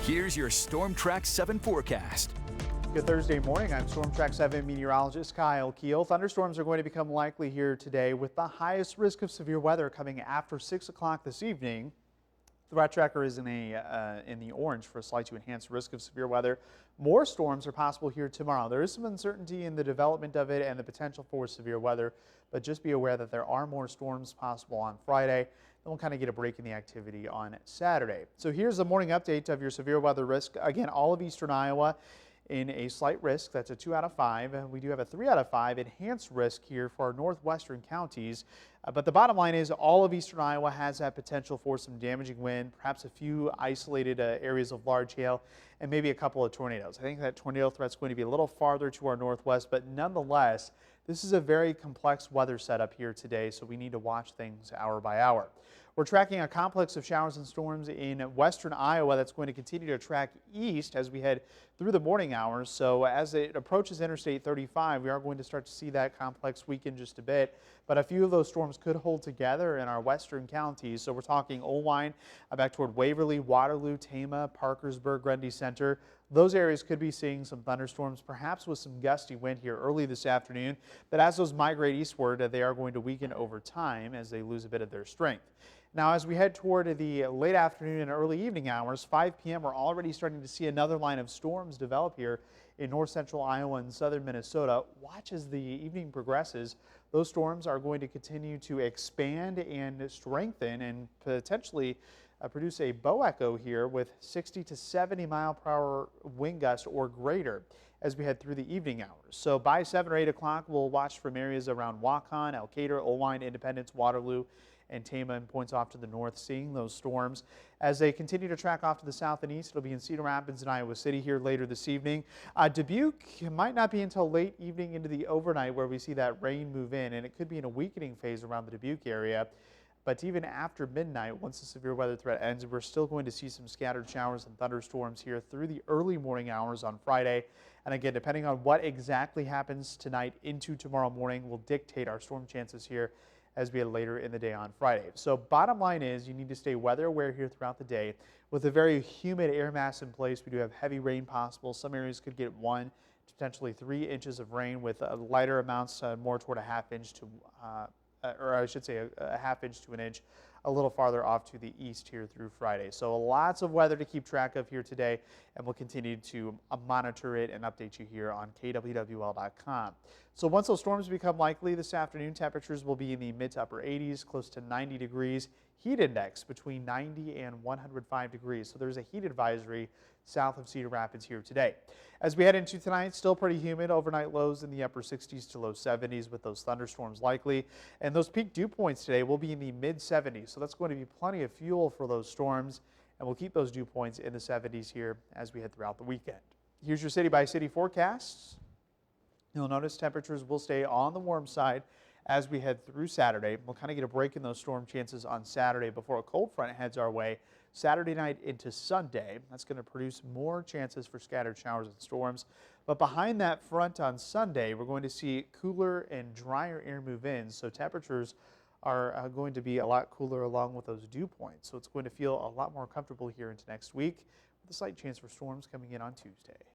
Here's your Storm Track 7 forecast. Good Thursday morning. I'm Storm Track 7 meteorologist Kyle Keel. Thunderstorms are going to become likely here today with the highest risk of severe weather coming after 6 o'clock this evening. Threat tracker is in the orange for a slight to enhanced risk of severe weather. More storms are possible here tomorrow. There is some uncertainty in the development of it and the potential for severe weather, but just be aware that there are more storms possible on Friday. Then we'll kind of get a break in the activity on Saturday. So here's the morning update of your severe weather risk. Again, all of eastern Iowa in a slight risk. That's a 2 out of 5. And we do have a 3 out of 5 enhanced risk here for our northwestern counties. But the bottom line is all of eastern Iowa has that potential for some damaging wind, perhaps a few isolated areas of large hail, and maybe a couple of tornadoes. I think that tornado threat is going to be a little farther to our northwest, but nonetheless, this is a very complex weather setup here today, so we need to watch things hour by hour. We're tracking a complex of showers and storms in western Iowa that's going to continue to track east as we head through the morning hours. So as it approaches Interstate 35, we are going to start to see that complex weaken just a bit. But a few of those storms could hold together in our western counties. So we're talking Oelwein back toward Waverly, Waterloo, Tama, Parkersburg, Grundy Center. Those areas could be seeing some thunderstorms, perhaps with some gusty wind here early this afternoon. But as those migrate eastward, they are going to weaken over time as they lose a bit of their strength. Now, as we head toward the late afternoon and early evening hours, 5 p.m., we're already starting to see another line of storms develop here in north central Iowa and southern Minnesota. Watch as the evening progresses. Those storms are going to continue to expand and strengthen and potentially produce a bow echo here with 60 to 70 mile per hour wind gusts or greater as we head through the evening hours. So by 7 or 8 o'clock, we'll watch from areas around Waukon, Elkader, Oelwein, Independence, Waterloo, and Tama, and points off to the north, seeing those storms. As they continue to track off to the south and east, it'll be in Cedar Rapids and Iowa City here later this evening. Dubuque might not be until late evening into the overnight where we see that rain move in, and it could be in a weakening phase around the Dubuque area. But even after midnight, once the severe weather threat ends, we're still going to see some scattered showers and thunderstorms here through the early morning hours on Friday. And again, depending on what exactly happens tonight into tomorrow morning will dictate our storm chances here as we head later in the day on Friday. So bottom line is you need to stay weather aware here throughout the day. With a very humid air mass in place, we do have heavy rain possible. Some areas could get 1 to potentially 3 inches of rain with lighter amounts more toward a half inch to or I should say a half inch to an inch a little farther off to the east here through Friday. So lots of weather to keep track of here today, and we'll continue to monitor it and update you here on kwwl.com. So once those storms become likely this afternoon, temperatures will be in the mid to upper 80s, close to 90 degrees. Heat index between 90 and 105 degrees. So there's a heat advisory south of Cedar Rapids here today. As we head into tonight, still pretty humid. Overnight lows in the upper 60s to low 70s with those thunderstorms likely. And those peak dew points today will be in the mid 70s. So that's going to be plenty of fuel for those storms. And we'll keep those dew points in the 70s here as we head throughout the weekend. Here's your city by city forecasts. You'll notice temperatures will stay on the warm side as we head through Saturday. We'll kind of get a break in those storm chances on Saturday before a cold front heads our way Saturday night into Sunday. That's going to produce more chances for scattered showers and storms. But behind that front on Sunday, we're going to see cooler and drier air move in. So temperatures are going to be a lot cooler along with those dew points. So it's going to feel a lot more comfortable here into next week with a slight chance for storms coming in on Tuesday.